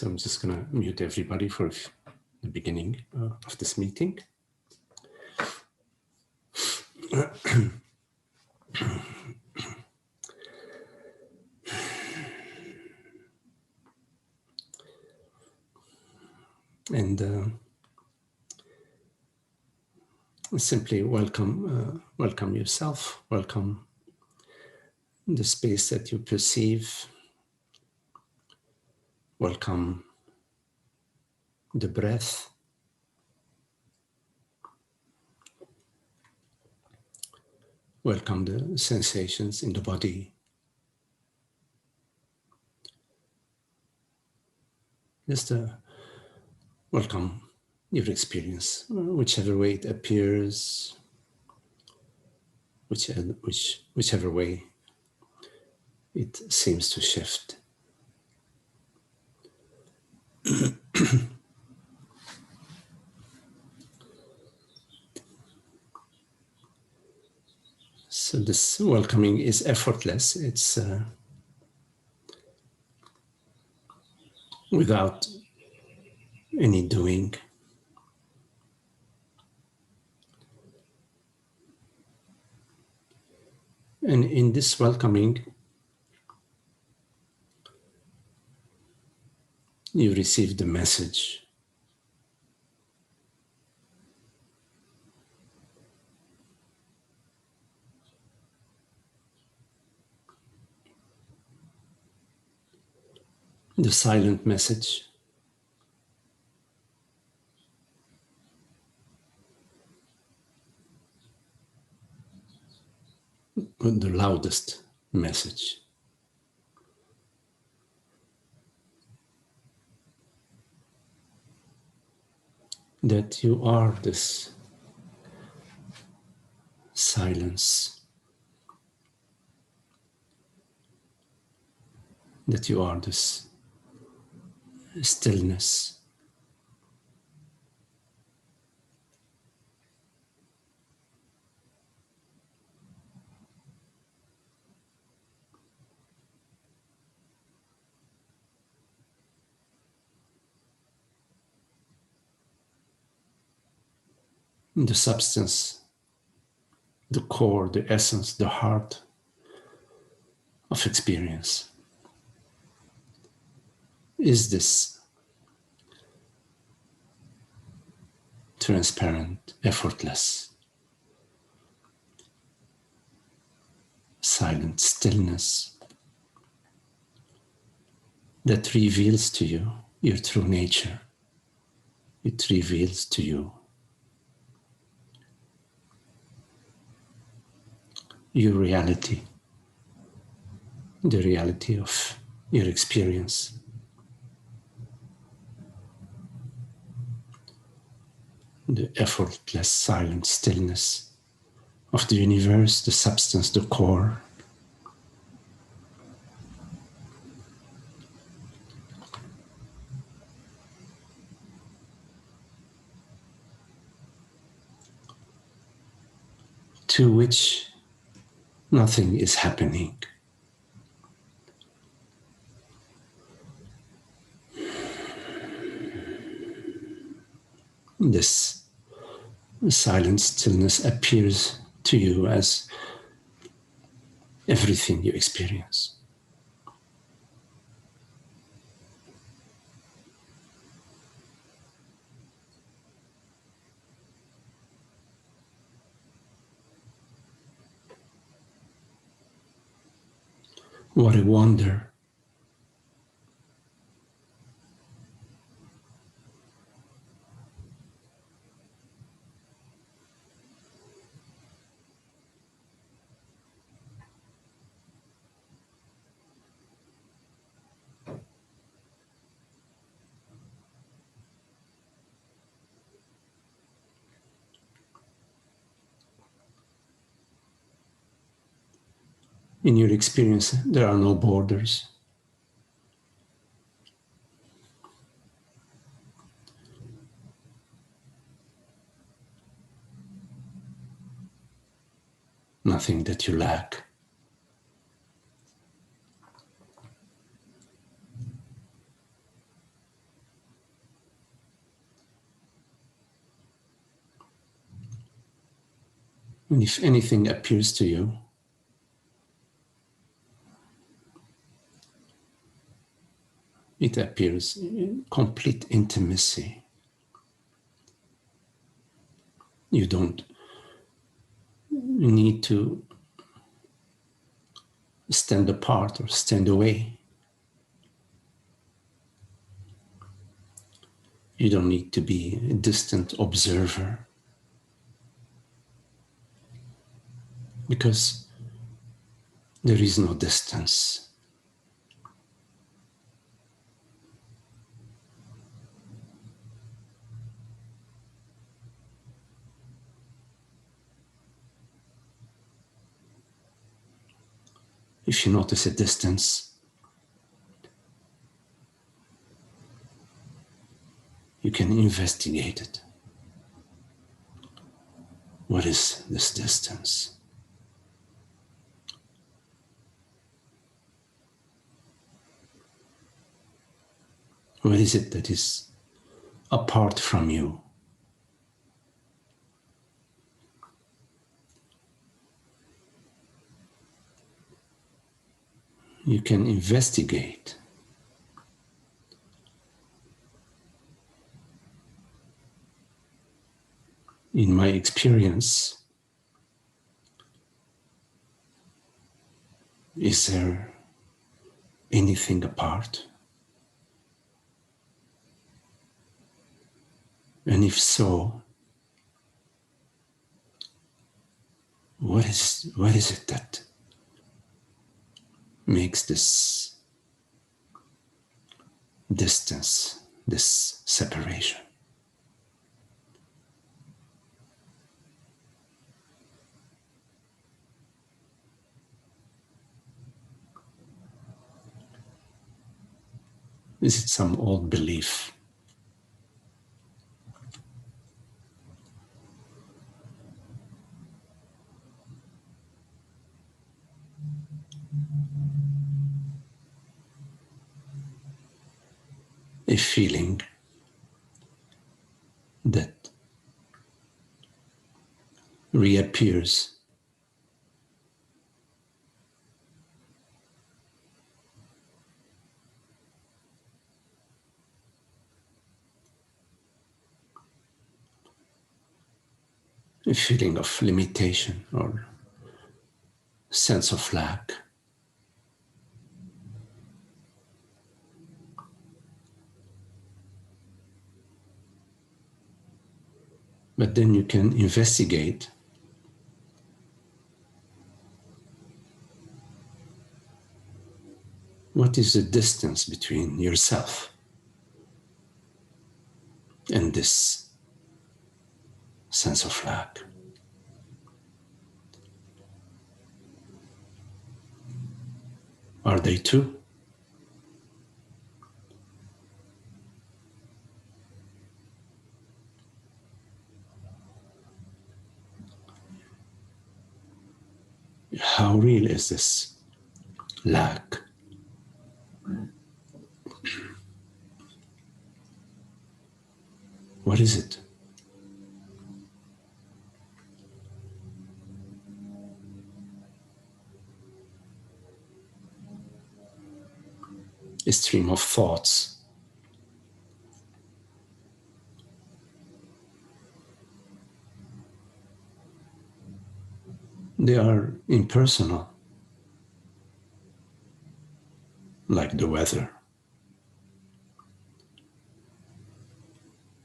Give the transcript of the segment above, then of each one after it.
So I'm just going to mute everybody for the beginning of this meeting. And simply welcome yourself, welcome the space that you perceive, welcome the breath, welcome the sensations in the body. Just welcome your experience, whichever way it appears, whichever way it seems to shift. So this welcoming is effortless. It's without any doing. And in this welcoming, you receive the message. The silent message. The loudest message. That you are this silence. That you are this stillness. The substance, the core, the essence, the heart of experience is this transparent, effortless, silent stillness that reveals to you your true nature. It reveals to you your reality, the reality of your experience. The effortless, silent stillness of the universe, the substance, the core. To which nothing is happening. This silent stillness appears to you as everything you experience. What a wonder. In your experience, there are no borders. Nothing that you lack. And if anything appears to you, it appears in complete intimacy. You don't need to stand apart or stand away. You don't need to be a distant observer, because there is no distance. If you notice a distance, you can investigate it. What is this distance? What is it that is apart from you? You can investigate. In my experience, is there anything apart? And if so, what is it that makes this distance, this separation? Is it some old belief? A feeling that reappears a feeling of limitation or sense of lack. But then you can investigate what is the distance between yourself and this sense of lack. Are they two? How real is this lack? What is it? A stream of thoughts. They are impersonal, like the weather,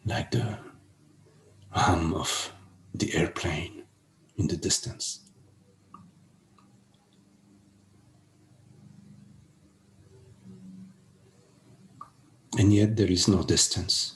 like the hum of the airplane in the distance. And yet there is no distance.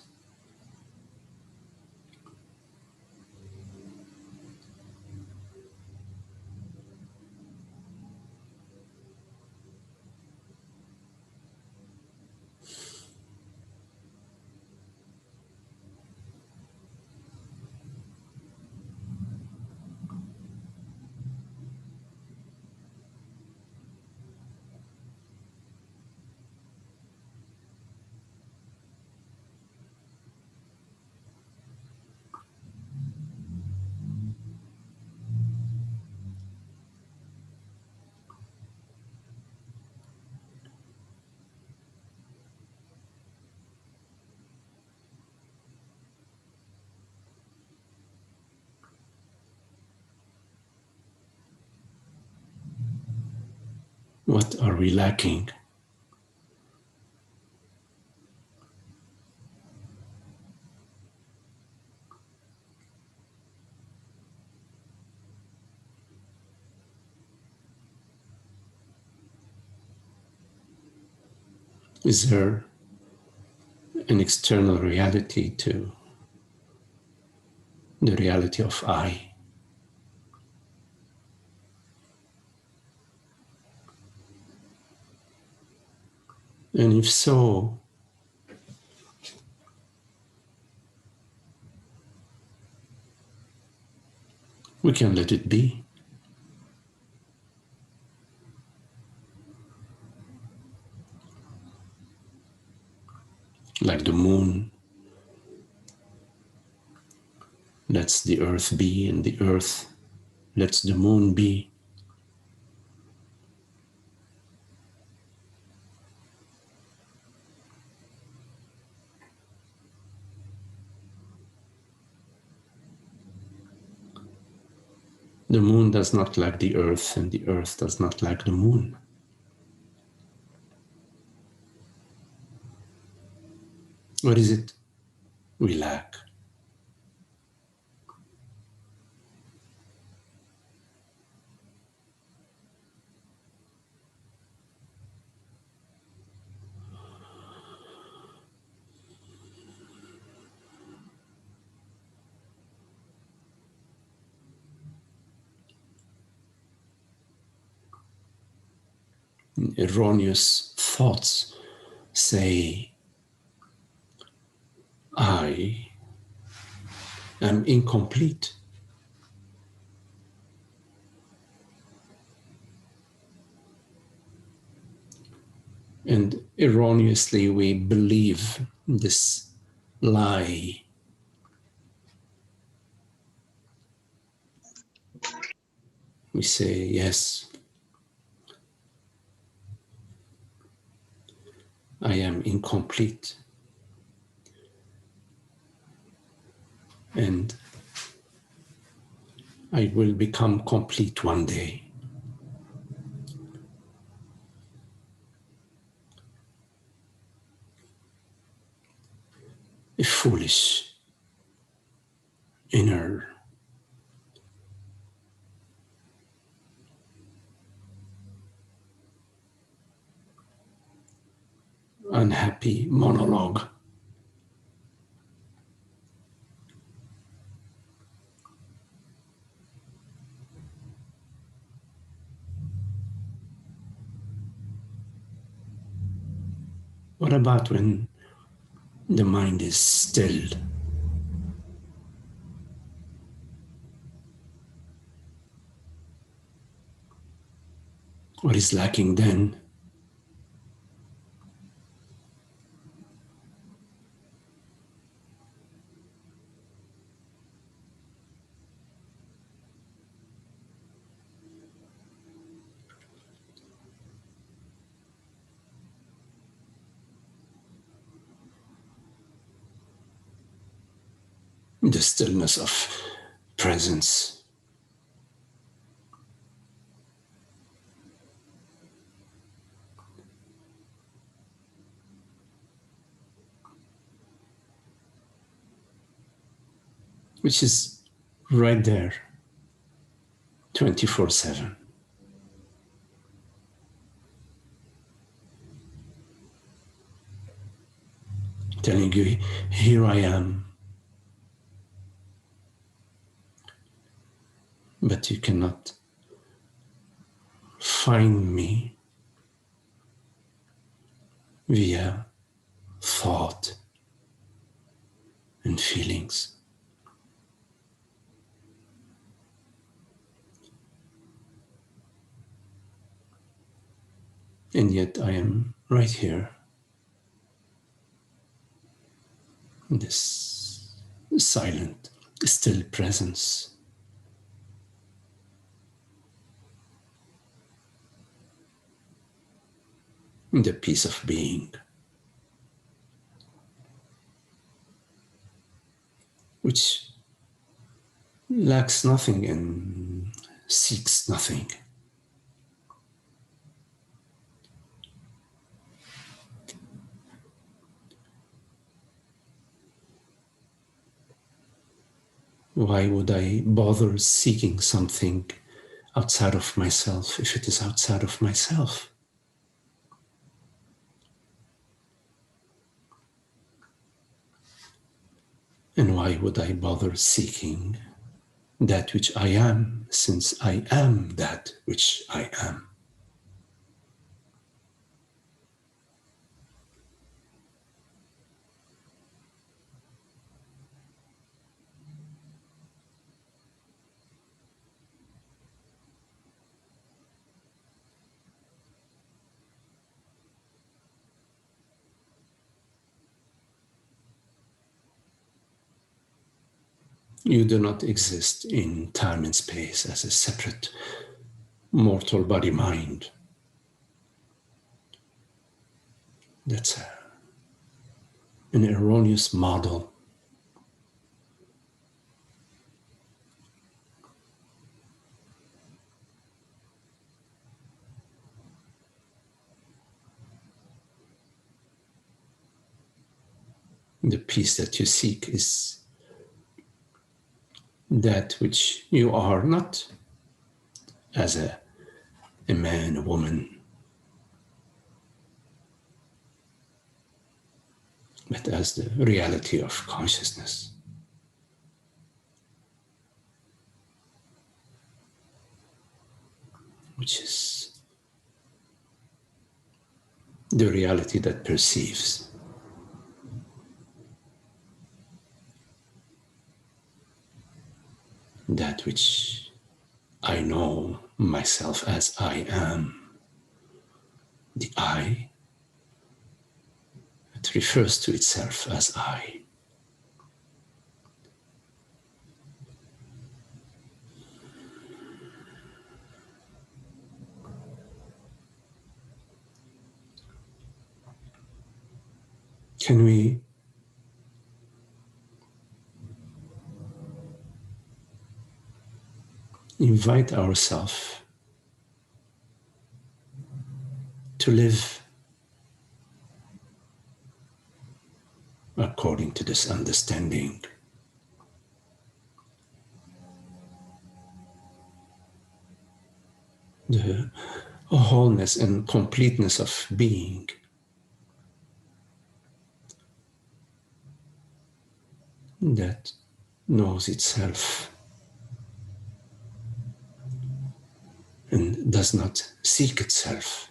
What are we lacking? Is there an external reality to the reality of I? And if so, we can let it be. Like the moon lets the earth be, and the earth lets the moon be. The moon does not like the earth, and the earth does not like the moon. What is it we lack? Erroneous thoughts say, I am incomplete. And erroneously, we believe this lie. We say, yes, I am incomplete. And I will become complete one day. A foolish inner unhappy monologue. What about when the mind is still? What is lacking then? The stillness of presence. Which is right there, 24/7. Telling you, here I am. But you cannot find me via thought and feelings. And yet I am right here. This silent, still presence. The peace of being, which lacks nothing and seeks nothing. Why would I bother seeking something outside of myself if it is outside of myself? And why would I bother seeking that which I am, since I am that which I am? You do not exist in time and space as a separate mortal body mind. That's an erroneous model. The peace that you seek is that which you are, not as a man, a woman, but as the reality of consciousness, which is the reality that perceives. That which I know myself as I am, the I, it refers to itself as I. Can we invite ourselves to live according to this understanding? The wholeness and completeness of being, that knows itself and does not seek itself.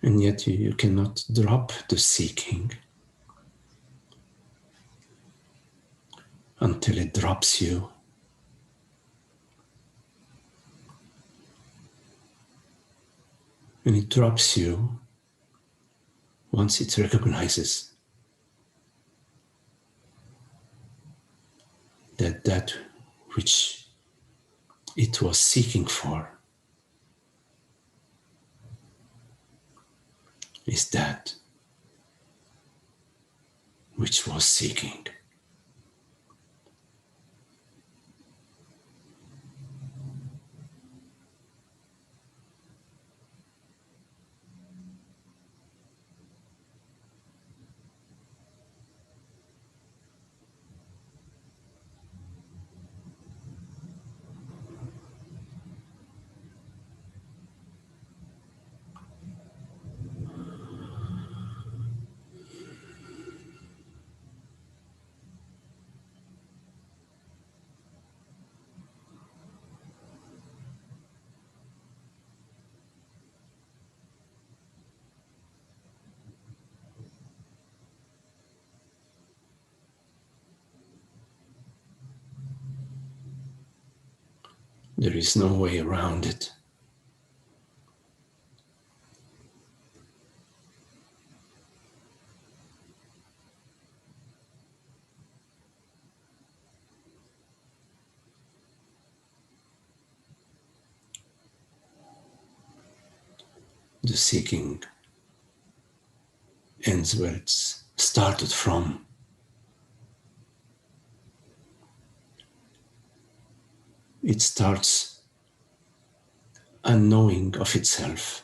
And yet you cannot drop the seeking until it drops you. And it drops you once it recognizes that that which it was seeking for is that which was seeking. There is no way around it. The seeking ends where it's started from, it starts unknowing of itself,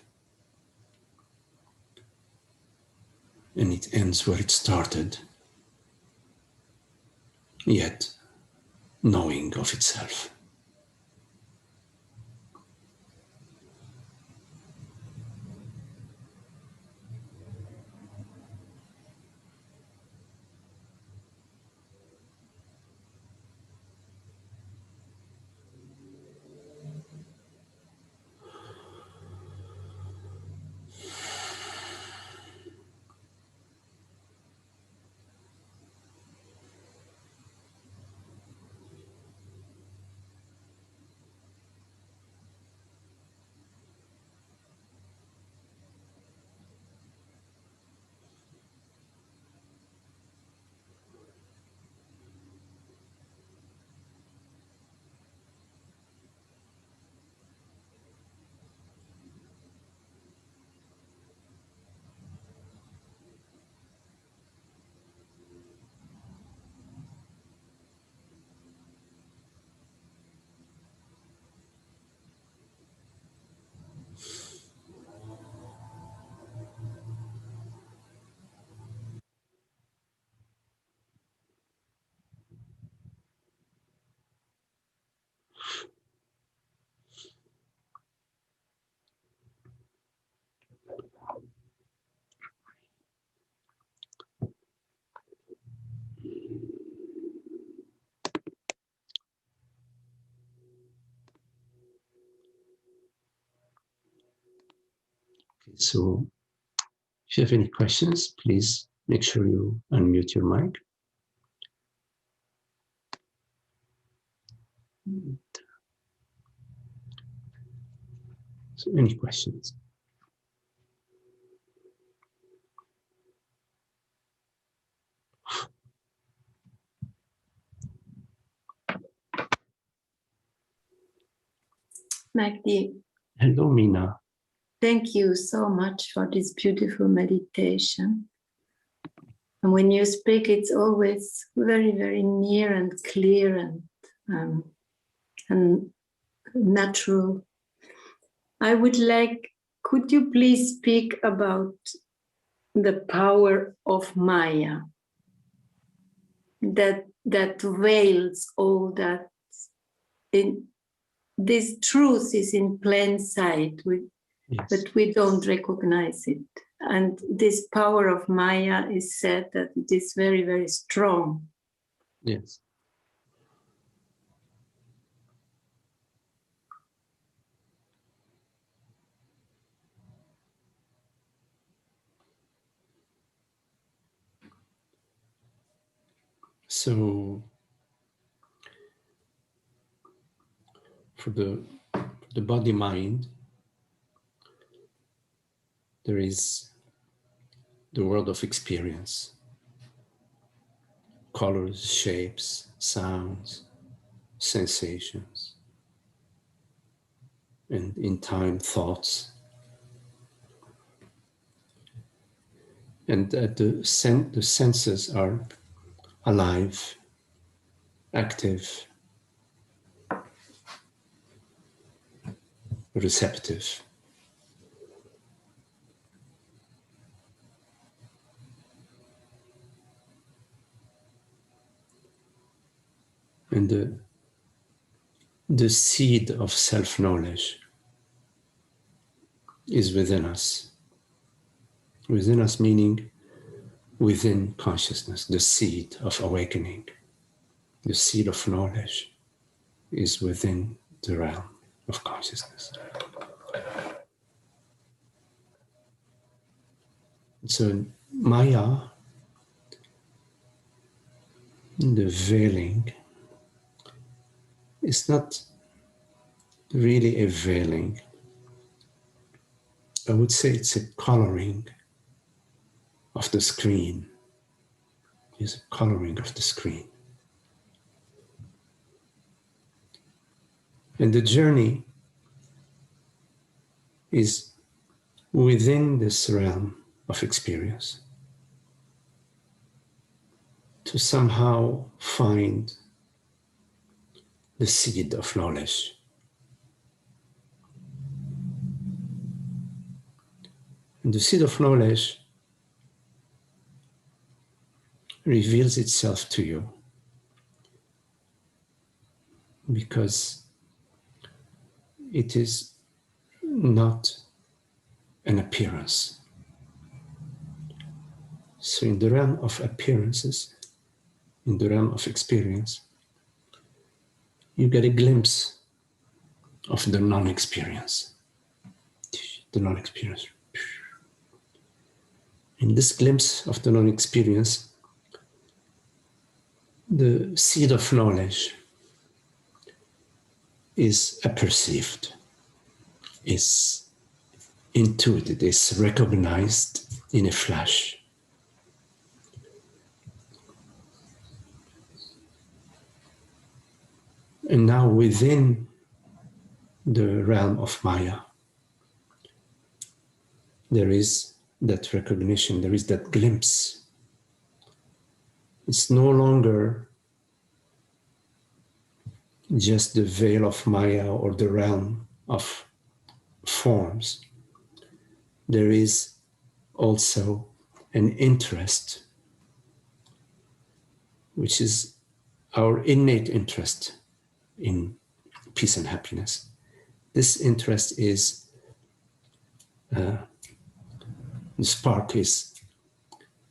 and it ends where it started, yet knowing of itself. Okay, so if you have any questions, please make sure you unmute your mic. So any questions? Magdi, Hello, Mina. thank you so much for this beautiful meditation. And when you speak, it's always very, very near and clear and natural. I would like, could you please speak about the power of Maya that veils all that? This truth is in plain sight. Yes. But we don't recognize it. And this power of Maya is said that it is very, very strong. Yes. So for the body mind, there is the world of experience, colors, shapes, sounds, sensations, and in time, thoughts. And the senses are alive, active, receptive. And the seed of self-knowledge is within us. Within us meaning within consciousness, the seed of awakening, the seed of knowledge is within the realm of consciousness. So Maya, the veiling, is not really a veiling. I would say it's a coloring of the screen. It's a coloring of the screen. And the journey is within this realm of experience to somehow find the seed of knowledge. And the seed of knowledge reveals itself to you because it is not an appearance. So in the realm of appearances, in the realm of experience, you get a glimpse of the non-experience. The non-experience. In this glimpse of the non-experience, the seed of knowledge is apperceived, is intuited, is recognized in a flash. And now within the realm of Maya, there is that recognition, there is that glimpse. It's no longer just the veil of Maya or the realm of forms. There is also an interest, which is our innate interest in peace and happiness. This interest is, the spark is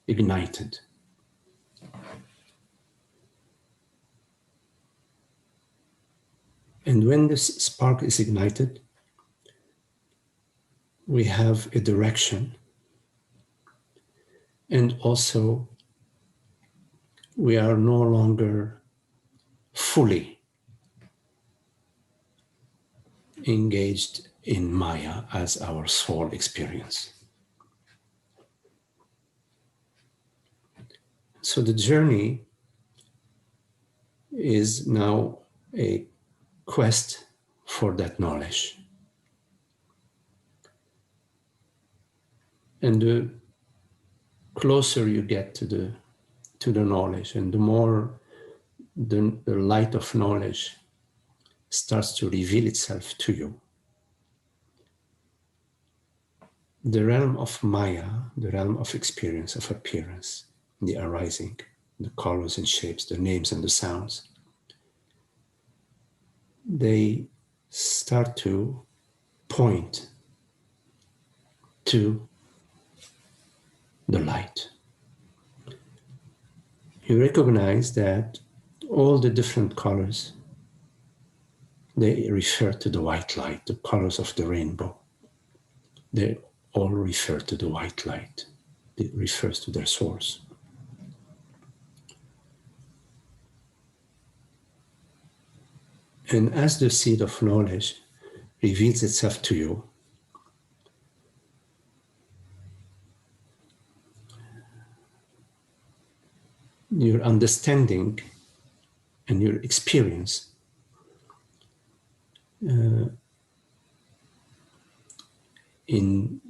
ignited. And when this spark is ignited, we have a direction, and also we are no longer fully engaged in Maya as our soul experience. So the journey is now a quest for that knowledge. And the closer you get to the knowledge, and the more the light of knowledge starts to reveal itself to you, the realm of Maya, the realm of experience, of appearance, the arising, the colors and shapes, the names and the sounds, they start to point to the light. You recognize that all the different colors, they refer to the white light, the colors of the rainbow. They all refer to the white light. It refers to their source. And as the seed of knowledge reveals itself to you, your understanding and your experience in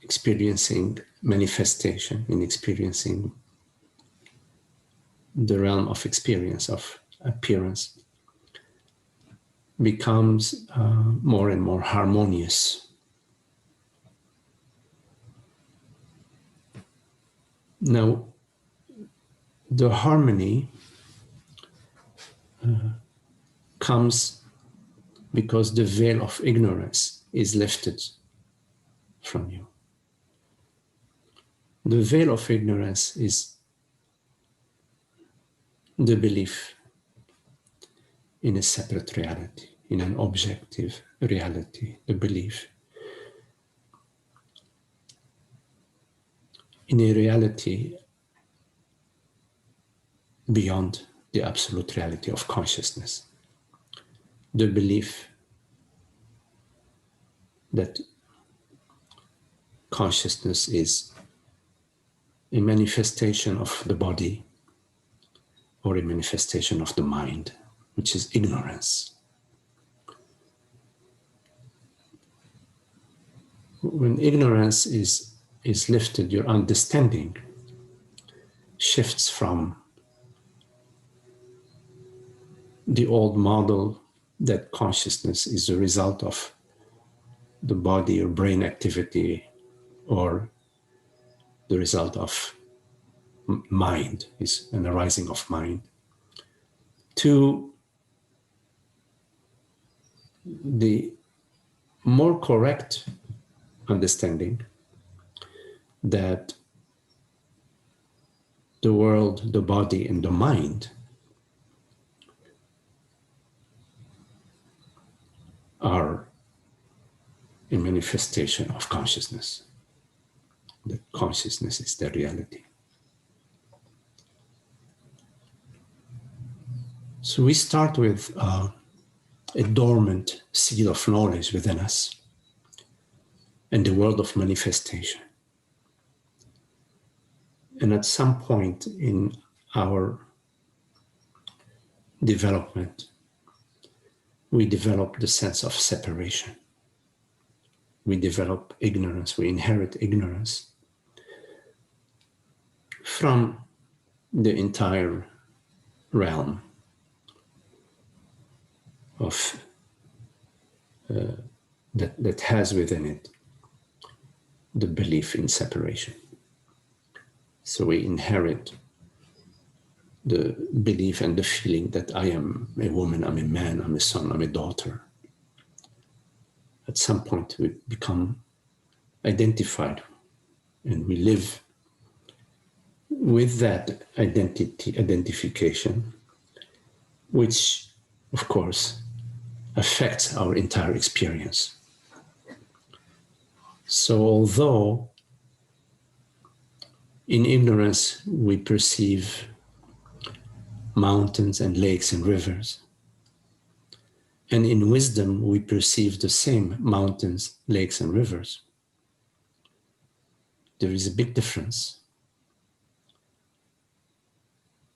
experiencing manifestation, in experiencing the realm of experience, of appearance, becomes more and more harmonious. Now, the harmony comes because the veil of ignorance is lifted from you. The veil of ignorance is the belief in a separate reality, in an objective reality, the belief in a reality beyond the absolute reality of consciousness, the belief that consciousness is a manifestation of the body or a manifestation of the mind, which is ignorance. When ignorance is lifted, your understanding shifts from the old model that consciousness is the result of the body or brain activity, or the result of mind, is an arising of mind, to the more correct understanding that the world, the body, and the mind are a manifestation of consciousness. That consciousness is the reality. So we start with a dormant seed of knowledge within us and the world of manifestation. And at some point in our development, we develop the sense of separation. We develop ignorance, we inherit ignorance from the entire realm of that has within it the belief in separation. So we inherit the belief and the feeling that I am a woman, I'm a man, I'm a son, I'm a daughter. At some point we become identified and we live with that identification, which of course affects our entire experience. So although in ignorance we perceive mountains and lakes and rivers, and in wisdom we perceive the same mountains, lakes and rivers, there is a big difference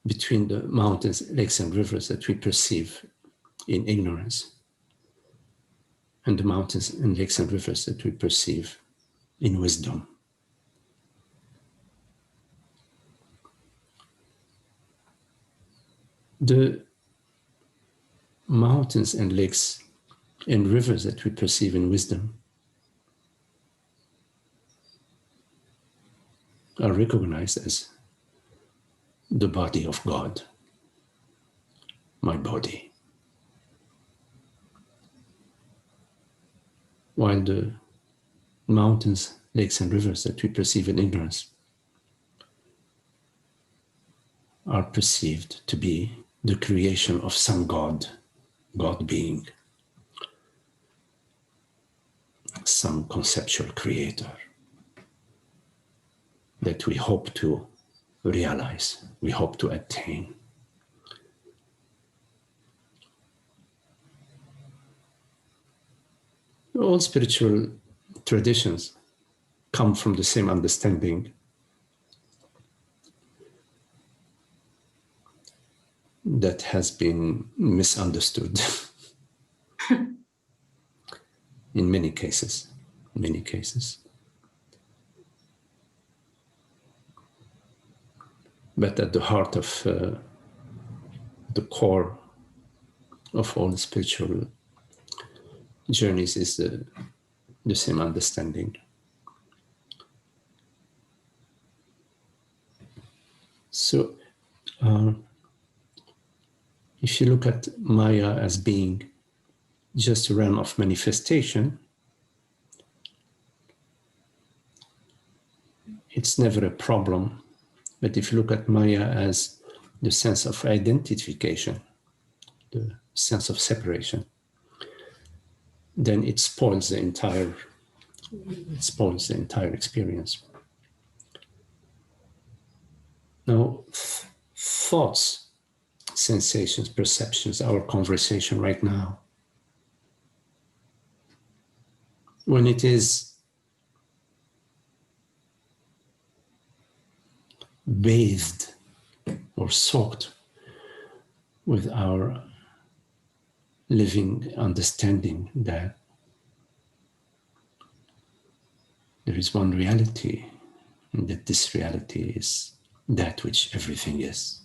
between the mountains, lakes and rivers that we perceive in ignorance and the mountains and lakes and rivers that we perceive in wisdom. The mountains and lakes and rivers that we perceive in wisdom are recognized as the body of God, my body. While the mountains, lakes and rivers that we perceive in ignorance are perceived to be the creation of some God, God being, some conceptual creator that we hope to realize, we hope to attain. All spiritual traditions come from the same understanding that has been misunderstood in many cases, But at the heart of the core of all the spiritual journeys is the same understanding. So if you look at Maya as being just a realm of manifestation, it's never a problem. But if you look at Maya as the sense of identification, the sense of separation, then it spoils the entire experience. Now, thoughts, sensations, perceptions, our conversation right now, when it is bathed or soaked with our living understanding that there is one reality, and that this reality is that which everything is.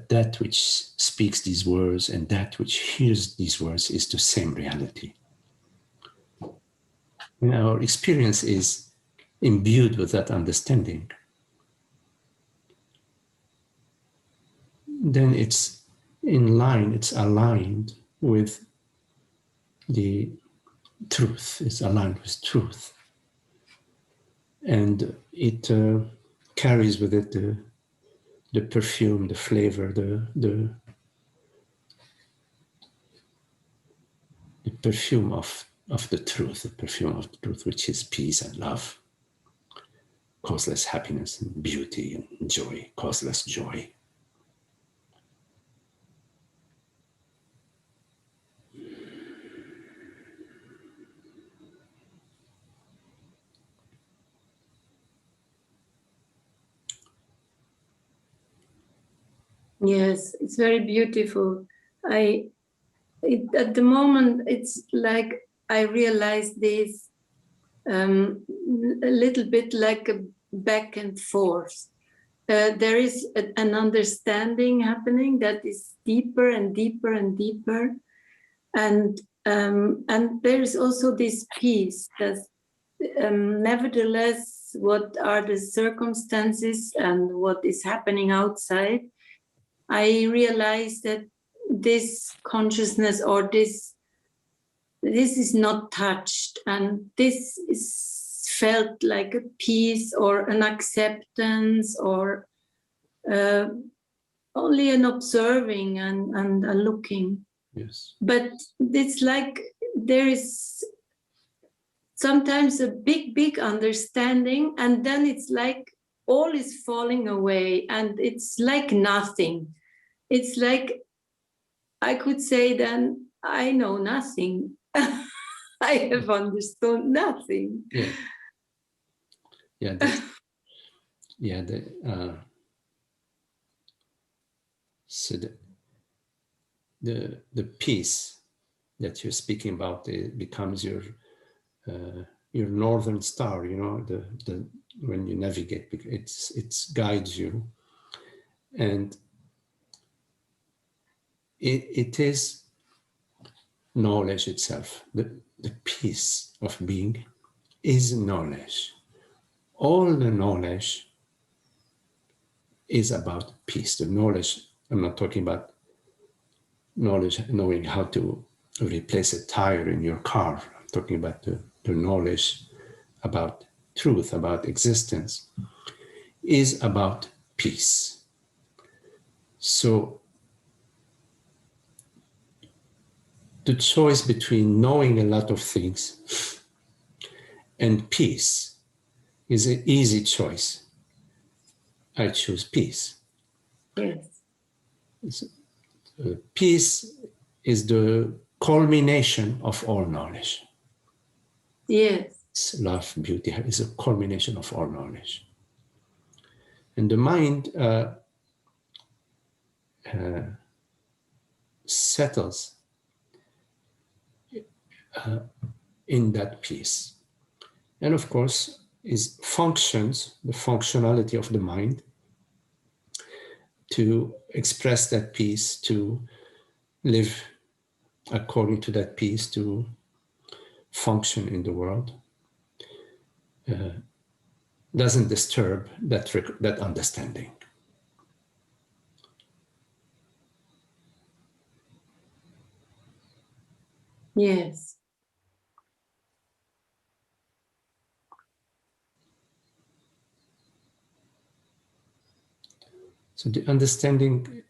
that which speaks these words and that which hears these words is the same reality. When our experience is imbued with that understanding, then it's in line, it's aligned with the truth, it's aligned with truth. And it carries with it the perfume, the flavor, the perfume of the truth, the perfume of the truth, which is peace and love, causeless happiness and beauty and joy, causeless joy. Yes, it's very beautiful. At the moment, it's like I realize this a little bit like a back and forth. There is an understanding happening that is deeper and deeper and deeper, and there is also this peace that, nevertheless, what are the circumstances and what is happening outside, I realize that this consciousness or this is not touched, and this is felt like a peace or an acceptance or only an observing and a looking. Yes. But it's like there is sometimes a big understanding, and then it's like all is falling away and it's like nothing. It's like I could say then, I know nothing. I have understood nothing. Yeah. Yeah. So the peace that you're speaking about, it becomes your northern star. You know, the when you navigate, it guides you, and it is knowledge itself. The peace of being is knowledge. All the knowledge is about peace. The knowledge, I'm not talking about knowledge, knowing how to replace a tire in your car. I'm talking about the knowledge about truth, about existence, is about peace. So the choice between knowing a lot of things and peace is an easy choice. I choose peace. Yes. Peace is the culmination of all knowledge. Yes. Love, beauty is a culmination of all knowledge. And the mind settles in that peace. And of course, is functions, the functionality of the mind to express that peace, to live according to that peace, to function in the world, doesn't disturb that understanding. Yes. So the understanding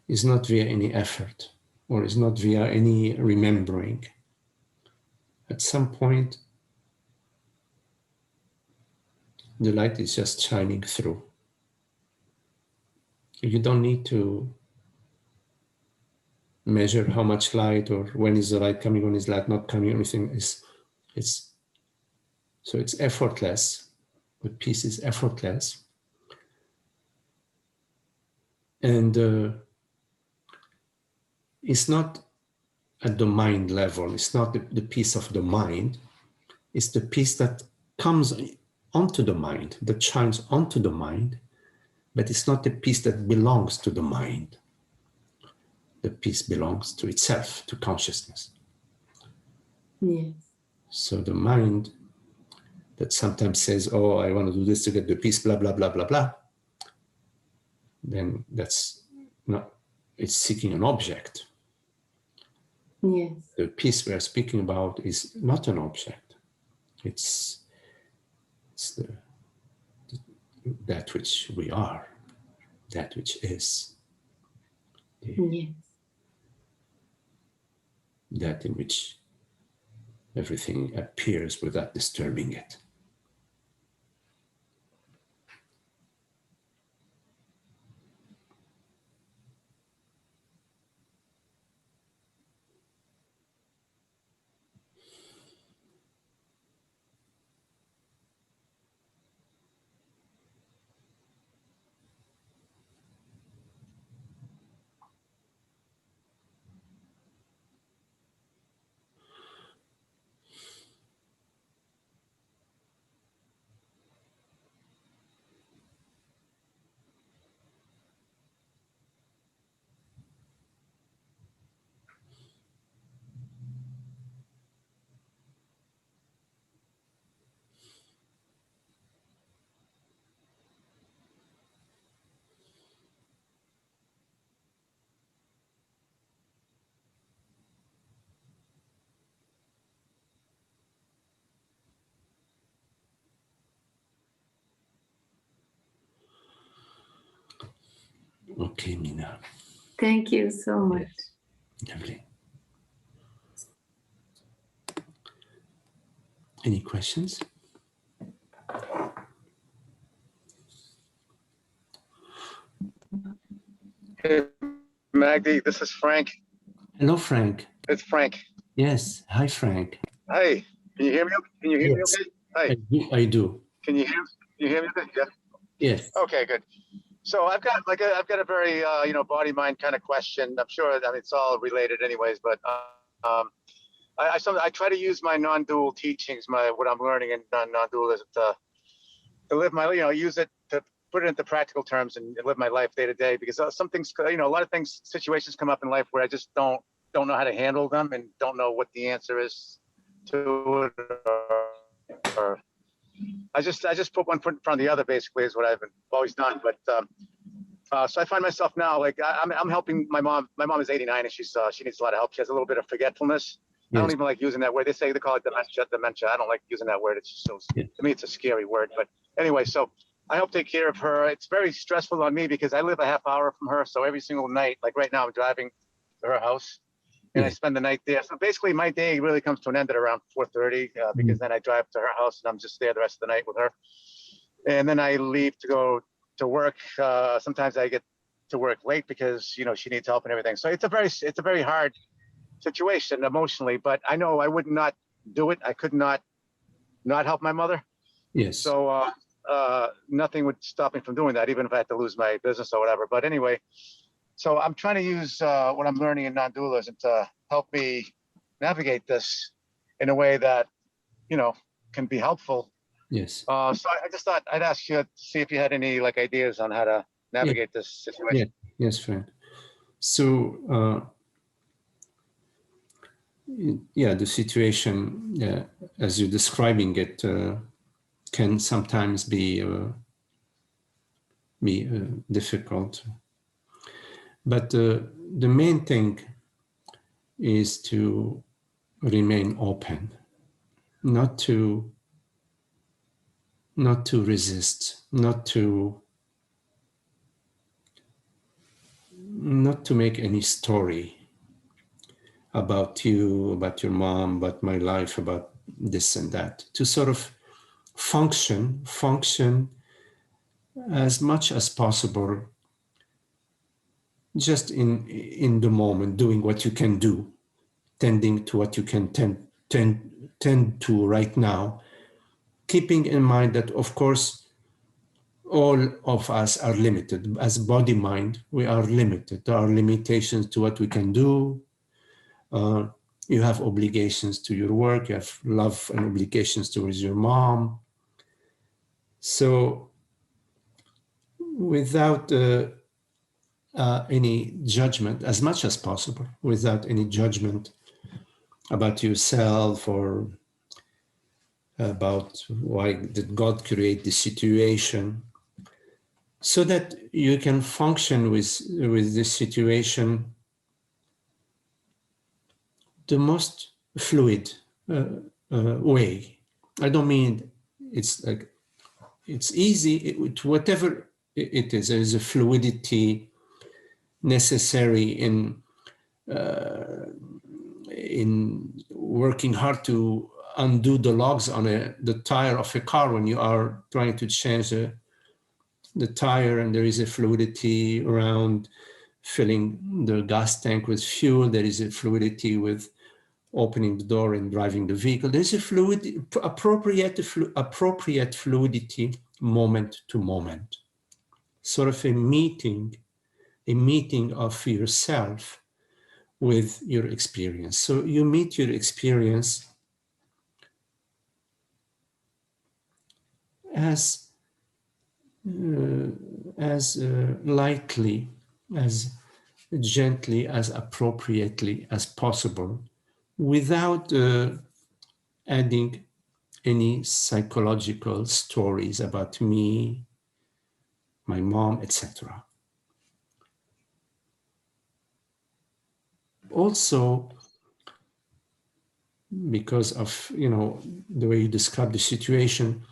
is not via any effort, or is not via any remembering. At some point, the light is just shining through. You don't need to measure how much light or when is the light coming, when is light not coming, anything. So it's effortless. The peace is effortless. And it's not at the mind level. It's not the peace of the mind. It's the peace that comes onto the mind, that shines onto the mind, but it's not a peace that belongs to the mind. The peace belongs to itself, to consciousness. Yes. So the mind that sometimes says, oh, I want to do this to get the peace, blah, blah, blah, blah, blah, then that's not, it's seeking an object. Yes. The peace we are speaking about is not an object. It's that which we are, that which is, Yes. that in which everything appears without disturbing it. Okay, Mina. Thank you so much. Yes. Lovely. Any questions? Hey, Magdi, this is Frank. Hello, Frank. It's Frank. Yes. Hi, Frank. Hi, can you hear me? Can you hear me Yes. okay? Hi, I do. can you hear me okay? Yeah. Yes. Okay, good. So I've got a very body mind kind of question. I'm sure it's all related anyways, but I try to use my non-dual teachings, what I'm learning in non-dualism to live my use it to put it into practical terms and live my life day to day, because some things, a lot of things, situations come up in life where I just don't know how to handle them and don't know what the answer is to it, or I just put one foot in front of the other, basically, is what I've always done. But so I find myself now, like I'm helping my mom. My mom is 89 and she needs a lot of help. She has a little bit of forgetfulness. Yes. I don't even like using that word. They call it dementia. I don't like using that word. It's just so, to me, it's a scary word. But anyway, so I help take care of her. It's very stressful on me because I live a half hour from her. So every single night, like right now, I'm driving to her house and I spend the night there. So basically my day really comes to an end at around 4:30 because then I drive to her house and I'm just there the rest of the night with her. And then I leave to go to work. Sometimes I get to work late because, she needs help and everything. So it's a very hard situation emotionally, but I know I would not do it. I could not help my mother. Yes. So nothing would stop me from doing that, even if I had to lose my business or whatever. But anyway, so I'm trying to use what I'm learning in non-dualism to help me navigate this in a way that, can be helpful. Yes. So I just thought I'd ask you to see if you had any ideas on how to navigate this situation. Yeah. Yes, friend. So the situation, as you're describing it, can sometimes be difficult. But the main thing is to remain open, not to resist, not to make any story about you, about your mom, about my life, about this and that. To sort of function as much as possible just in the moment, doing what you can do, tending to what you can tend to right now, keeping in mind that, of course, all of us are limited. As body mind, we are limited. There are limitations to what we can do. You have obligations to your work, you have love and obligations towards your mom. So without any judgment, as much as possible, without any judgment about yourself or about why did God create the situation, so that you can function with this situation the most fluid way. I don't mean it's like it's easy, whatever it is. There is a fluidity necessary in working hard to undo the logs on the tire of a car when you are trying to change the tire, and there is a fluidity around filling the gas tank with fuel. There is a fluidity with opening the door and driving the vehicle. There's a appropriate fluidity moment to moment, sort of a meeting of yourself with your experience. So you meet your experience as lightly, as gently, as appropriately as possible, without adding any psychological stories about me, my mom, etc. Also, because of the way you describe the situation,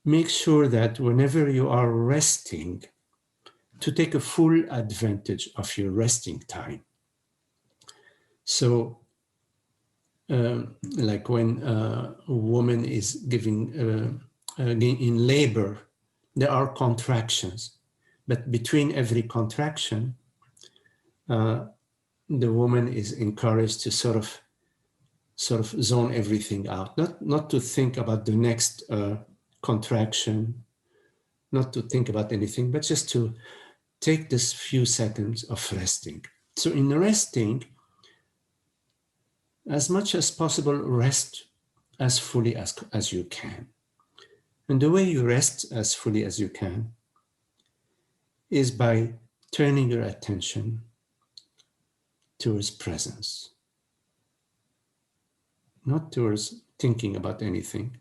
make sure that whenever you are resting, to take a full advantage of your resting time. So, like when a woman is in labor, there are contractions, but between every contraction, the woman is encouraged to sort of zone everything out, not to think about the next contraction, not to think about anything, but just to take this few seconds of resting. So in resting, as much as possible, rest as fully as you can. And the way you rest as fully as you can is by turning your attention towards presence, not towards thinking about anything,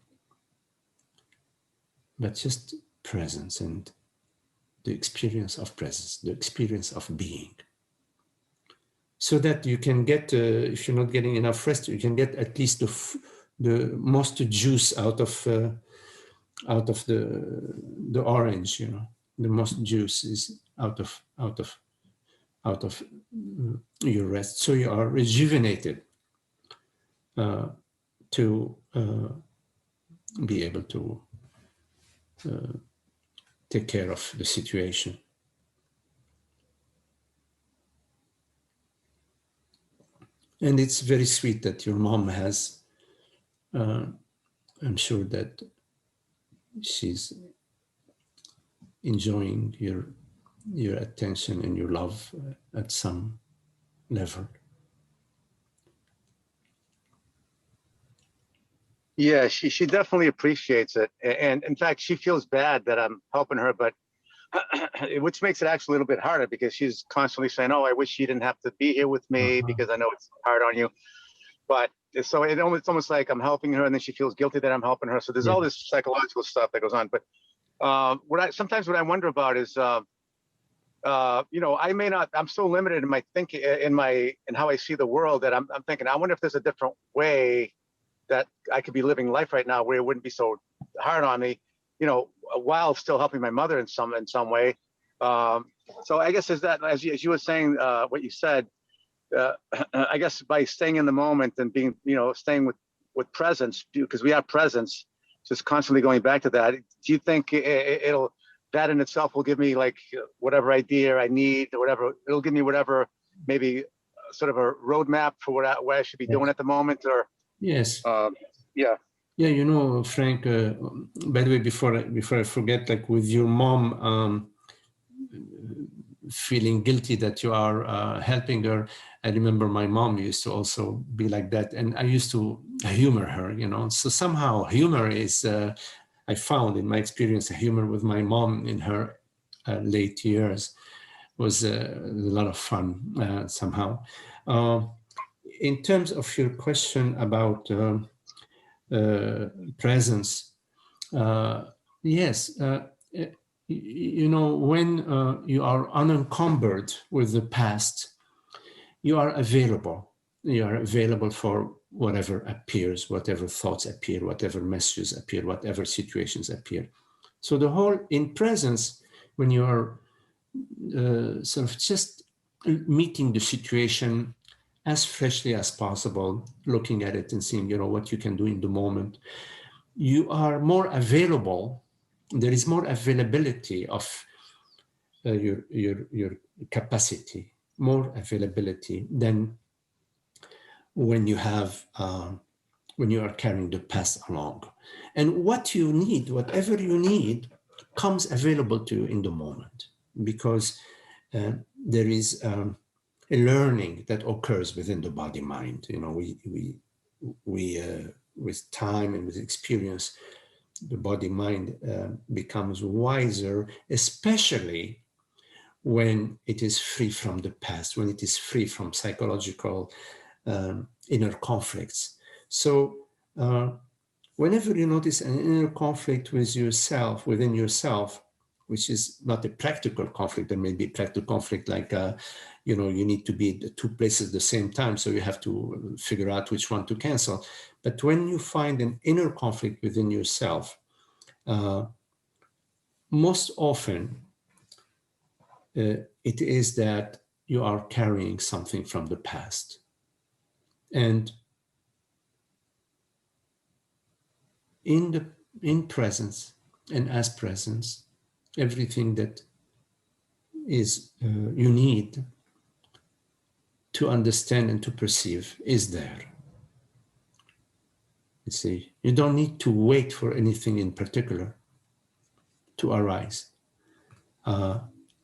but just presence and the experience of presence, the experience of being. So that you can get, if you're not getting enough rest, you can get at least the most juice out of the orange. The most juice is out of your rest. So you are rejuvenated to be able to take care of the situation. And it's very sweet that your mom has, I'm sure that she's enjoying your attention and your love at some level. Yeah, she definitely appreciates it. And in fact, she feels bad that I'm helping her, but which makes it actually a little bit harder because she's constantly saying, oh, I wish you didn't have to be here with me because I know it's hard on you. But so it's almost like I'm helping her and then she feels guilty that I'm helping her. So there's all this psychological stuff that goes on. But sometimes what I wonder about is, I'm so limited in my thinking, in how I see the world, that I'm thinking, I wonder if there's a different way that I could be living life right now where it wouldn't be so hard on me, while still helping my mother in some way. So I guess as you were saying, what you said, I guess by staying in the moment and being, staying with presence, because we have presence, just constantly going back to that. Do you think that in itself will give me like whatever idea I need or whatever? It'll give me whatever, maybe sort of a roadmap for what I should be doing at the moment, or? Yes. Yeah. Yeah, Frank, by the way, before I forget, like with your mom feeling guilty that you are helping her, I remember my mom used to also be like that, and I used to humor her, So somehow humor is, I found in my experience, humor with my mom in her late years was a lot of fun somehow. In terms of your question about presence, yes, you know, when you are unencumbered with the past, you are available. You are available for whatever appears, whatever thoughts appear, whatever messages appear, whatever situations appear. So the whole in presence, when you are sort of just meeting the situation as freshly as possible, looking at it and seeing, you know, what you can do in the moment, you are more available. There is more availability of your capacity, more availability than when you have when you are carrying the past along. And what you need, whatever you need, comes available to you in the moment, because there is a learning that occurs within the body mind. You know, we with time and with experience, the body mind becomes wiser, especially when it is free from the past, when it is free from psychological inner conflicts. So whenever you notice an inner conflict with yourself, within yourself, which is not a practical conflict, there may be practical conflict like, you know, you need to be at two places at the same time, so you have to figure out which one to cancel. But when you find an inner conflict within yourself, most often it is that you are carrying something from the past. And in presence and as presence, everything that is you need to understand and to perceive is there. You see, you don't need to wait for anything in particular to arise.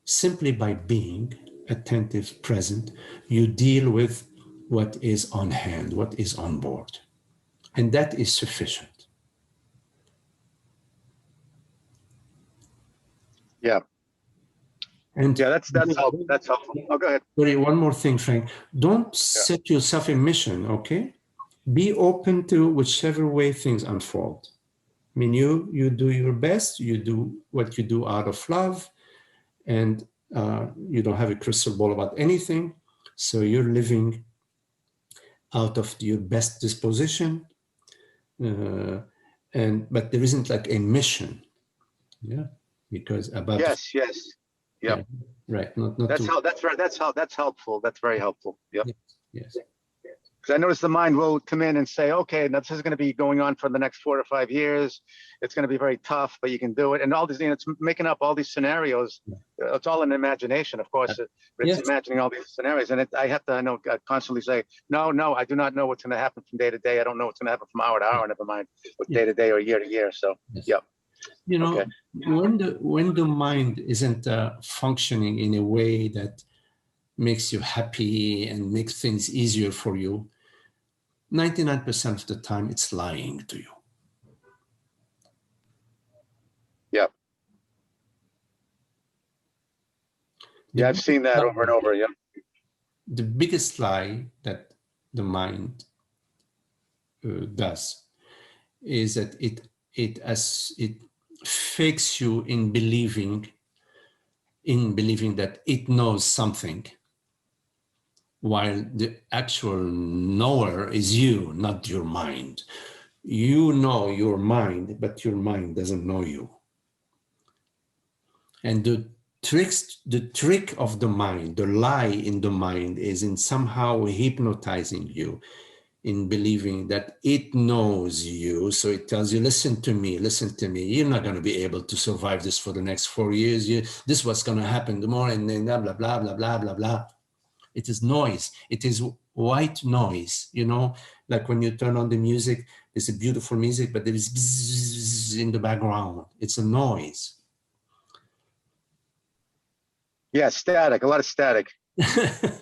Simply by being attentive, present, you deal with what is on hand, what is on board. And that is sufficient. Yeah. And yeah, that's helpful. That's helpful. Oh, go ahead. Sorry, one more thing, Frank. Don't set yourself a mission, okay? Be open to whichever way things unfold. I mean, you do your best, you do what you do out of love, and you don't have a crystal ball about anything. So you're living out of your best disposition. But there isn't like a mission. Yeah. Because about yes. Yep. Yeah, right. Not that's to, how that's helpful. That's very helpful. Yep. Yes. Because I notice the mind will come in and say, okay, now this is going to be going on for the next 4 to 5 years. It's going to be very tough, but you can do it. And all these, you know, it's making up all these scenarios. It's all in imagination, of course. It's imagining all these scenarios. And I have to, constantly say, no, I do not know what's going to happen from day to day. I don't know what's going to happen from hour to hour, never mind what day to day or year to year. So, yep. You know, when the mind isn't functioning in a way that makes you happy and makes things easier for you, 99% of the time it's lying to you. Yep. Yeah, I've seen that over and over. Yeah. The biggest lie that the mind does is that it fakes you in believing that it knows something, while the actual knower is you, not your mind. You know your mind, but your mind doesn't know you. And the trick of the mind, the lie in the mind, is in somehow hypnotizing you in believing that it knows you. So it tells you, listen to me. You're not going to be able to survive this for the next 4 years. This is what's going to happen tomorrow, and then blah, blah, blah, blah, blah, blah, blah. It is noise. It is white noise, you know, like when you turn on the music, there's a beautiful music, but there is bzzz in the background. It's a noise. Yeah, static, a lot of static.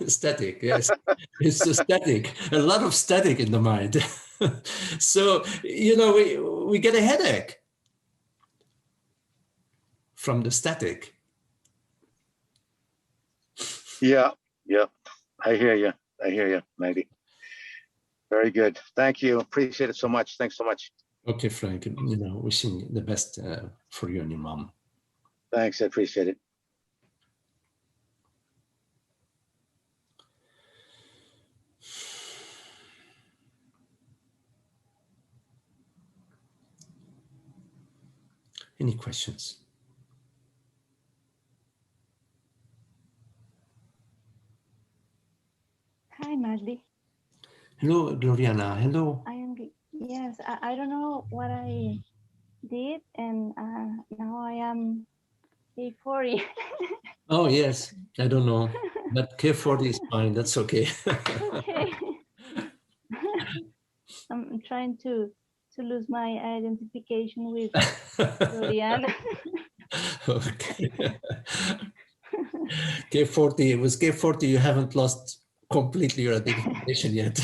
Static, yes. It's a static, a lot of static in the mind. So, you know, we get a headache from the static. Yeah, yeah. I hear you. I hear you, Magdi. Very good. Thank you. Appreciate it so much. Thanks so much. Okay, Frank, wishing the best for you and your mom. Thanks. I appreciate it. Any questions? Hi, Magdi. Hello, Gloriana. Hello. Yes, I don't know what I did, and now I am A40. Oh, yes. I don't know. But K40 is fine. That's okay. Okay. I'm trying to lose my identification with Gloriana. Okay. K40, with K40, you haven't lost completely your identification yet.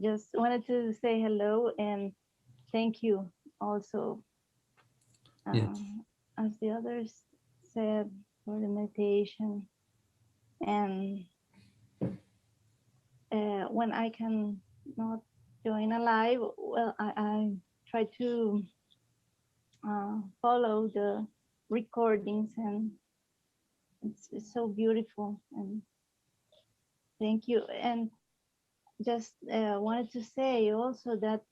Just wanted to say hello and thank you also, Yes. as the others said, for the meditation. And when I can not join a live, well, I try to follow the recordings, and it's so beautiful. And thank you. And just wanted to say also that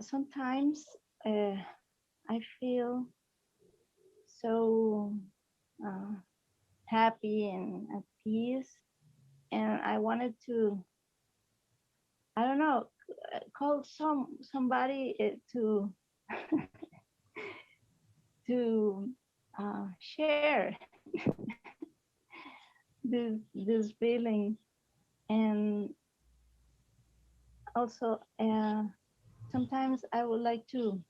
sometimes I feel so happy and at peace, and I wanted to, I don't know, call somebody to to share this feeling. And also sometimes I would like to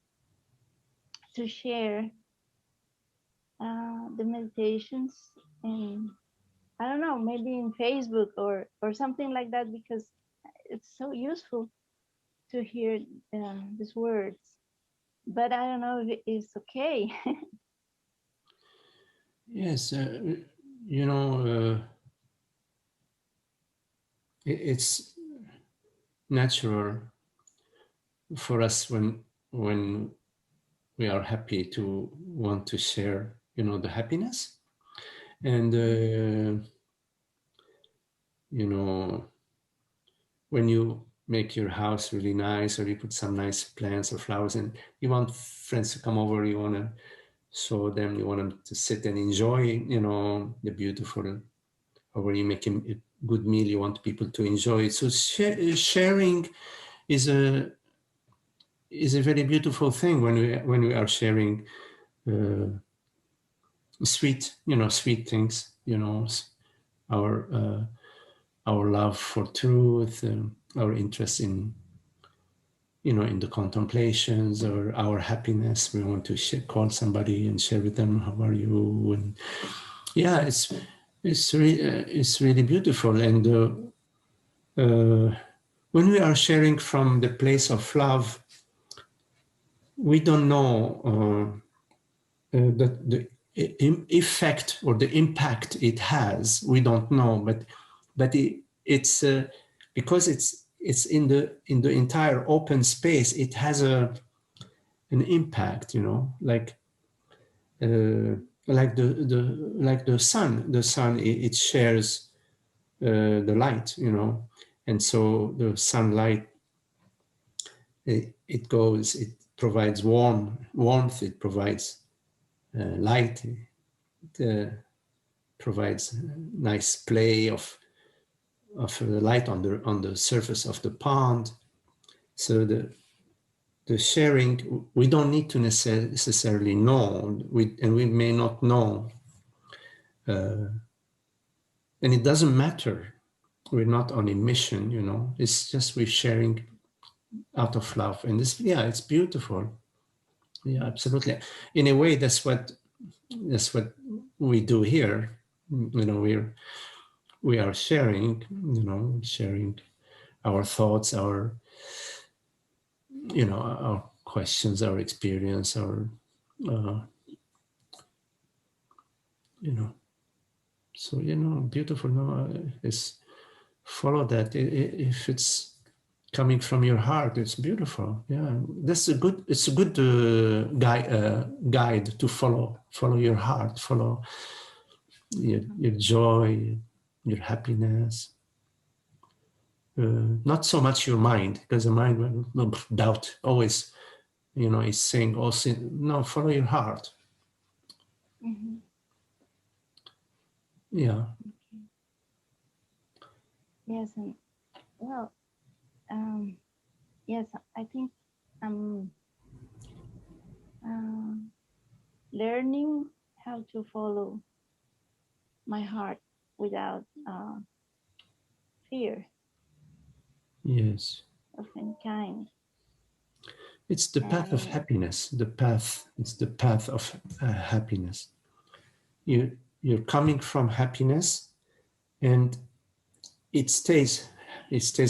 share the meditations, and I don't know, maybe in Facebook or something like that, because it's so useful to hear these words. But I don't know if it's okay. Yes. It's natural for us when we are happy to want to share, the happiness. And, when you make your house really nice, or you put some nice plants or flowers, and you want friends to come over, you want to show them, you want them to sit and enjoy, the beautiful, or when you make a good meal, you want people to enjoy it. So sharing is a very beautiful thing when we are sharing sweet things, our love for truth, our interest in in the contemplations, or our happiness. We want to call somebody and share with them, how are you? And yeah, it's really beautiful. And when we are sharing from the place of love, we don't know the effect or the impact it has. We don't know, but it's because it's in the entire open space. It has an impact, like the sun. The sun, it shares the light, and so the sunlight, it provides warmth, it provides light, it provides nice play of the light on the surface of the pond. So the sharing, we don't need to necessarily know, and we may not know, and it doesn't matter. We're not on a mission, it's just we're sharing out of love, and it's beautiful. Yeah, absolutely. In a way, that's what we do here. We are sharing, sharing our thoughts, our questions, our experience, our you know, so, you know, beautiful, no, is follow that. If it's coming from your heart, it's beautiful. Yeah, that's a good, it's a good guide to follow your heart, follow your joy, your happiness. Not so much your mind, because the mind will doubt always, you know, is saying also, no, follow your heart. Mm-hmm. Yeah. Yes, and well, yes, I think I'm learning how to follow my heart without fear Yes. of any kind. It's the path of And happiness. The path. It's the path of happiness. You're coming from happiness, and it stays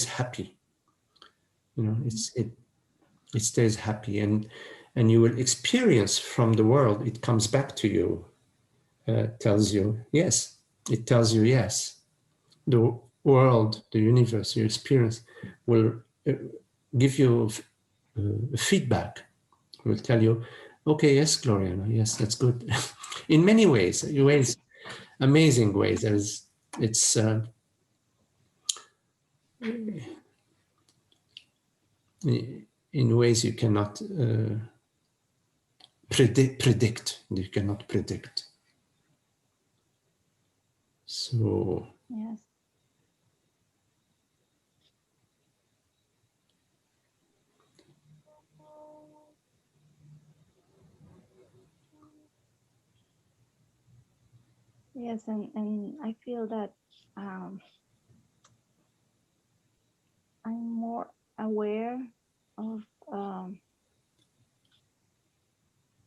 happy. You know, it stays happy, and you will experience from the world. It comes back to you, tells you yes. It tells you yes. The world, the universe, your experience will give you feedback. Will tell you, okay, yes, Gloria, yes, that's good. In many ways, amazing ways. It's in ways you cannot predict. You cannot predict. So yes, yes, and I feel that I'm more aware of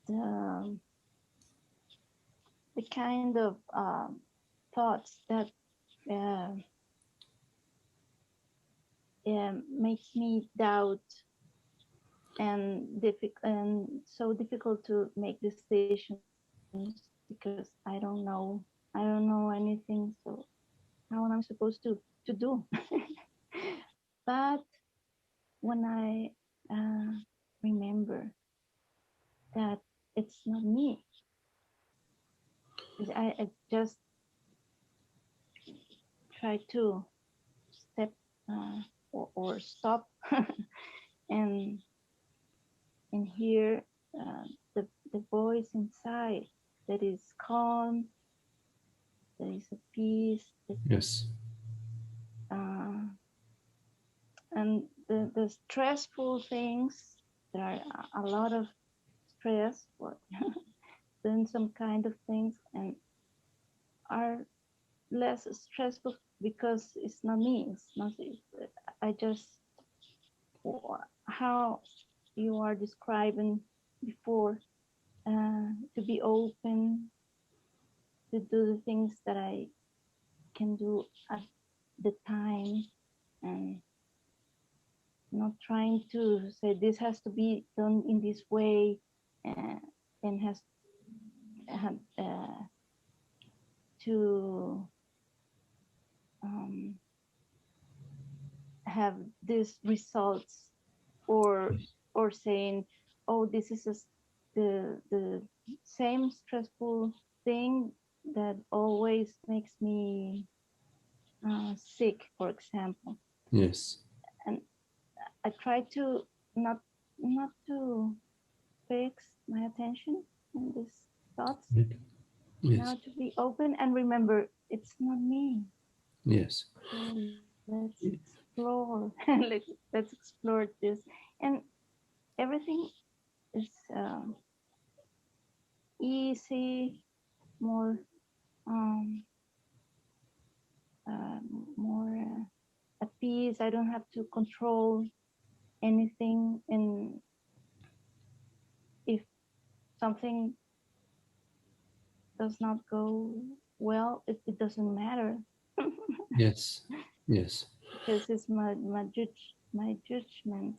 the kind of thoughts that uh, makes me doubt and so difficult to make decisions because I don't know anything. So how am I supposed to do? But when I remember that it's not me, I just try to step or stop and hear the voice inside that is calm, that is a peace, yes, and the stressful things. There are a lot of stress for doing some kind of things and are less stressful because it's not me. It's not. I just how you are describing before to be open to do the things that I can do at the time and not trying to say this has to be done in this way and has to have these results or saying, oh, this is the same stressful thing that always makes me sick, for example. yes, And I try to not to fix my attention on these thoughts. yes, Now to be open and remember it's not me. yes, So let's explore. let's explore this, and everything is easy, more more at peace. I don't have to control anything, and if something does not go well, it doesn't matter. yes, yes, Because it's my judgment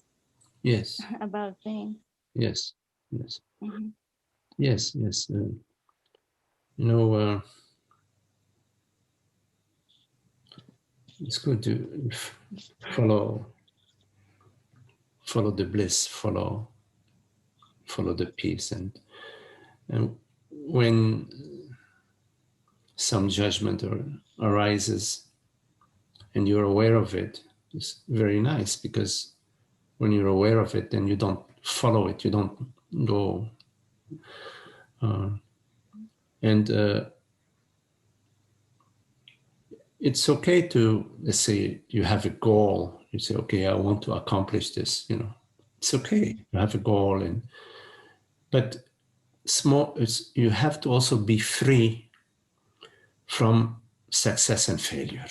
yes, about things. yes, yes. Mhm. Yes, yes. You know, it's good to follow the bliss, follow the peace, and when some judgment arises and you're aware of it, it's very nice, because when you're aware of it, then you don't follow it, you don't go and it's okay to, let's say you have a goal, you say, okay, I want to accomplish this, you know, it's okay to have a goal, but you have to also be free from success and failure.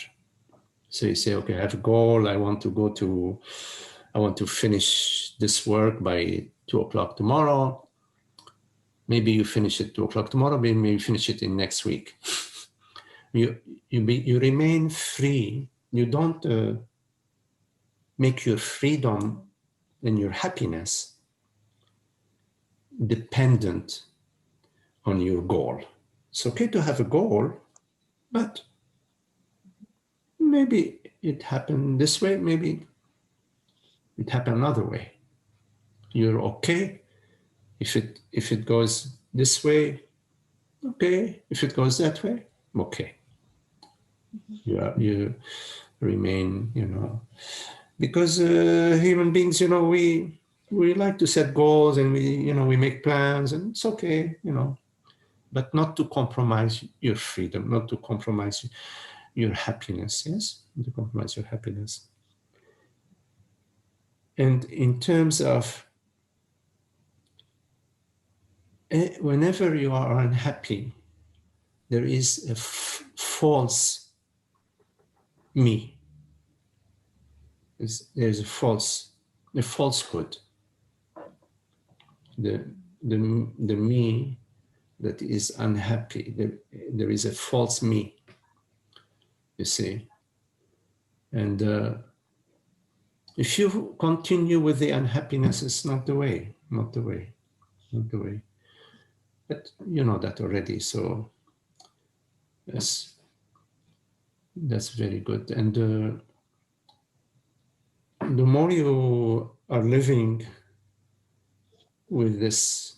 So you say, okay, I have a goal, I want to finish this work by 2:00 tomorrow. Maybe you finish it 2:00 tomorrow, maybe you finish it in next week. You remain free. You don't make your freedom and your happiness dependent on your goal. It's okay to have a goal, but maybe it happened this way, maybe it happened another way. You're okay if it goes this way, okay. If it goes that way, okay. You remain, you know, because human beings, you know, we like to set goals, and we make plans, and it's okay, you know, but not to compromise your freedom, not to compromise your happiness. Yes, not to compromise your happiness. And in terms of whenever you are unhappy, there is a false me. There's a falsehood. The me that is unhappy. There is a false me, you see. And if you continue with the unhappiness, it's not the way. But you know that already, so that's very good. And the more you are living with this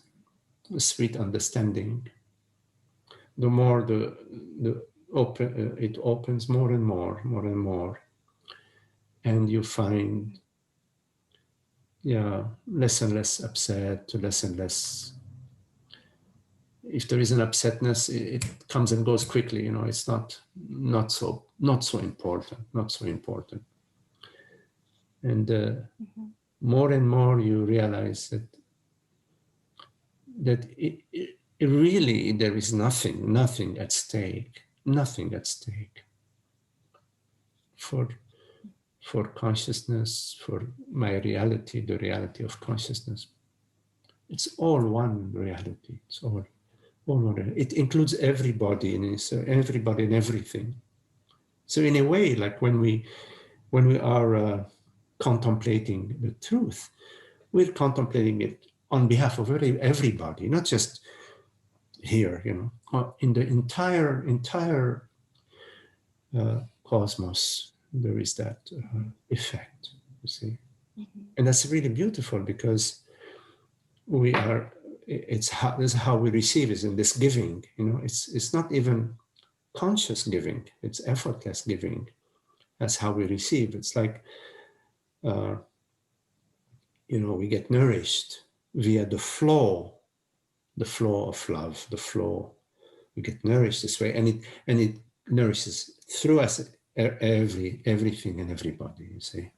sweet understanding, the more it opens more and more, and you find, less and less upset, less and less. If there is an upsetness, it comes and goes quickly. You know, it's not so important. And more and more you realize that it really there is nothing at stake for consciousness, for my reality, the reality of consciousness. It's all one reality. It's all one. It includes everybody and everything. So in a way, like when we are contemplating the truth, we're contemplating it on behalf of everybody, not just here, you know, in the entire cosmos. There is that effect, you see. And that's really beautiful, because this is how we receive, is in this giving, you know. It's not even conscious giving, it's effortless giving. That's how we receive. It's like you know, we get nourished via the flow of love, the flow. We get nourished this way, and it nourishes through us everything and everybody, you see.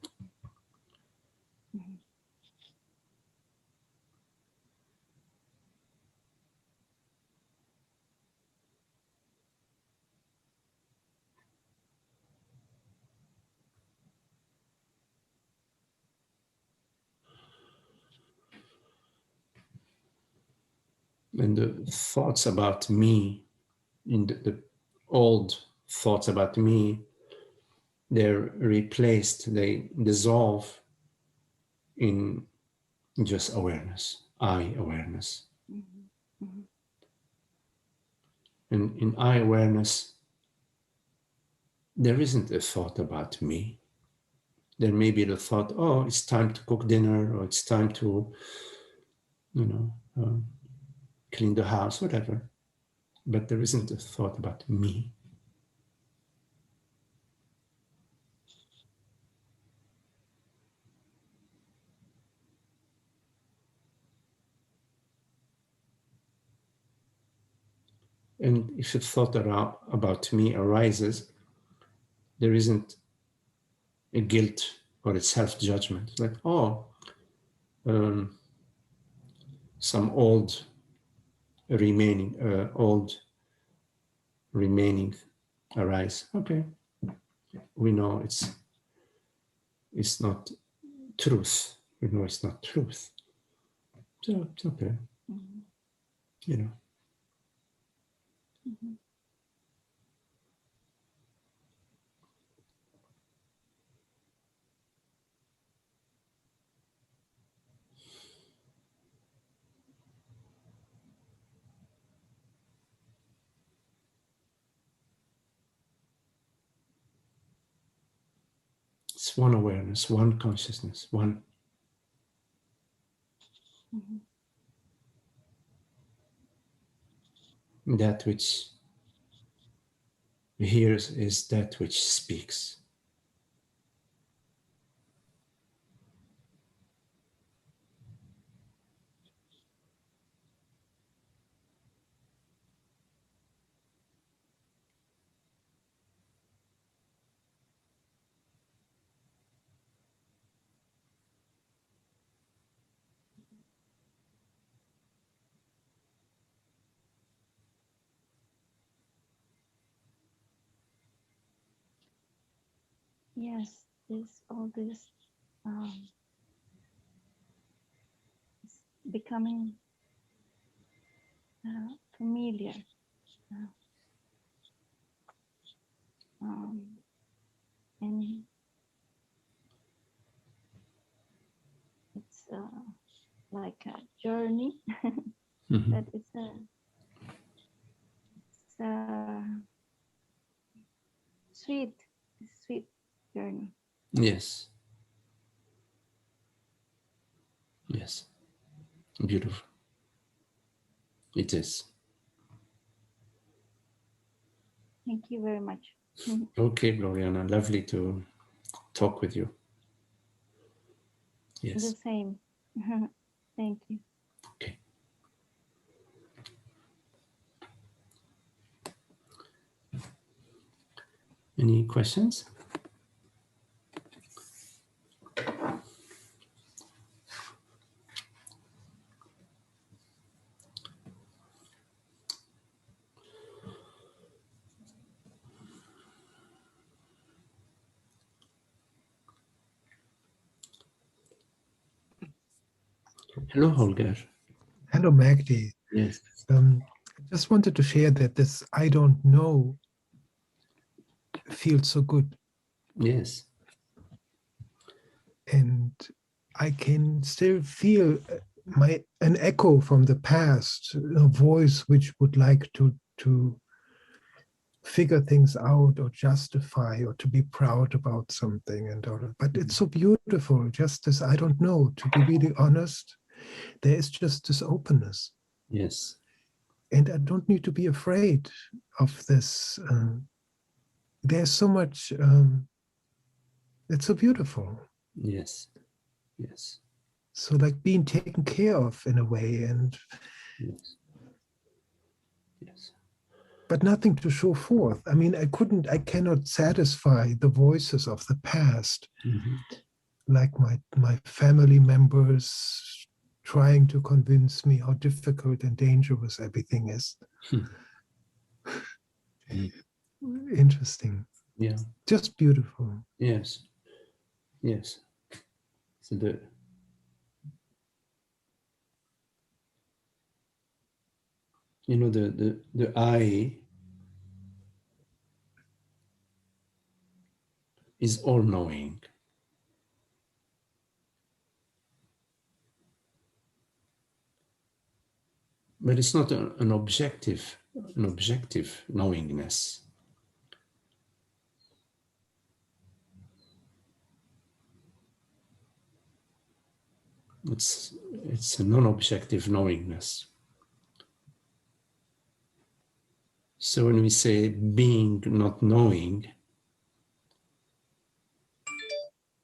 And the thoughts about me, in the old thoughts about me, they're replaced, they dissolve in just awareness, I awareness. And in eye awareness, there isn't a thought about me. There may be the thought, oh, it's time to cook dinner, or it's time to, clean the house, whatever. But there isn't a thought about me. And if a thought about me arises, there isn't a guilt or a self-judgment. Like, oh, some old remaining arise. Okay, we know it's not truth. We know it's not truth. So it's okay. You know. It's one awareness, one consciousness, one. That which hears is that which speaks. Yes, all this is becoming familiar. And it's like a journey, but it's a sweet journey. Yes. Yes. Beautiful. It is. Thank you very much. Okay, Gloriana, lovely to talk with you. Yes. The same. Thank you. Okay. Any questions? Hello, Holger. Hello, Magdi. Yes. I just wanted to share that this I don't know feels so good. Yes. And I can still feel an echo from the past, a voice which would like to figure things out or justify or to be proud about something and all. But it's so beautiful, just this I don't know, to be really honest. There is just this openness. Yes. And I don't need to be afraid of this. There's so much, it's so beautiful. Yes. Yes. So like being taken care of in a way, and yes. Yes. But nothing to show forth. I mean, I cannot satisfy the voices of the past, like my family members trying to convince me how difficult and dangerous everything is. Interesting. Yeah. Just beautiful. Yes. Yes. So the I is all-knowing. But it's not an objective an objective knowingness. It's a non-objective knowingness. So when we say being not knowing,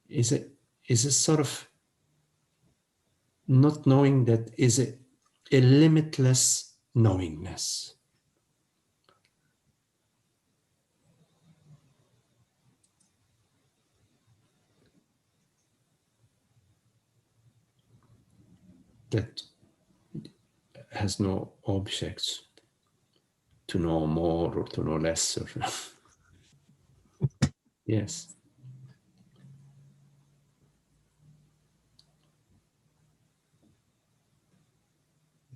is a sort of not knowing that is a limitless knowingness. That has no objects to know more or to know less. Or yes.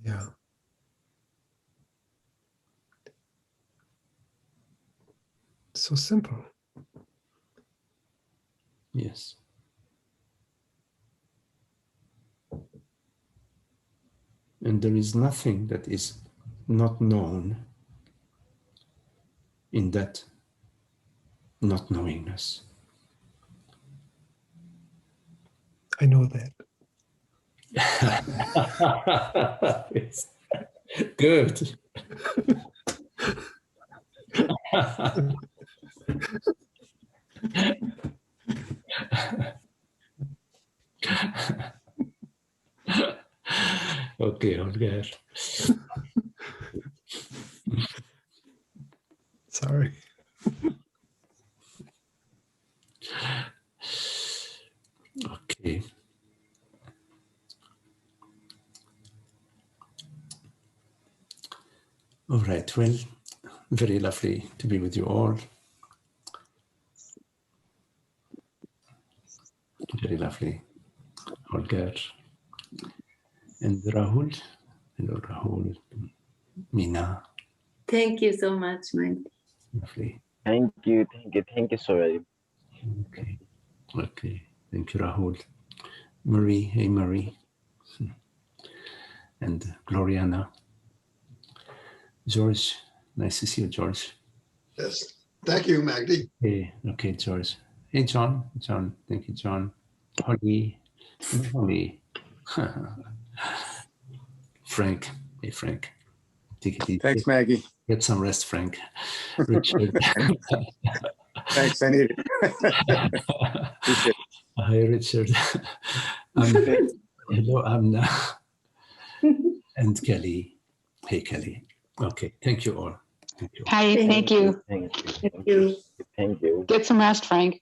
Yeah. So simple. Yes. And there is nothing that is not known in that not knowingness. I know that. Yes. Good. Okay, Holger. Sorry. Okay. All right. Well, very lovely to be with you all. Very lovely. Holger and Rahul. Hello, Rahul. Mina. Thank you so much, Magdi. Lovely. Thank you so very much. Okay. Okay. Thank you, Rahul. Marie. Hey, Marie. And Gloriana. George. Nice to see you, George. Yes. Thank you, Magdi. Hey, okay, George. Hey, John. John. Thank you, John. Holly. Holly. Frank. Hey, Frank. Take it easy. Thanks, Maggie. Get some rest, Frank. Richard. Thanks, I need it. Appreciate it. Hi, Richard. Hello, Amna. And Kelly. Hey, Kelly. Okay, thank you all. Thank you. Hi, thank you. Thank you. Thank you. Thank you. Get some rest, Frank.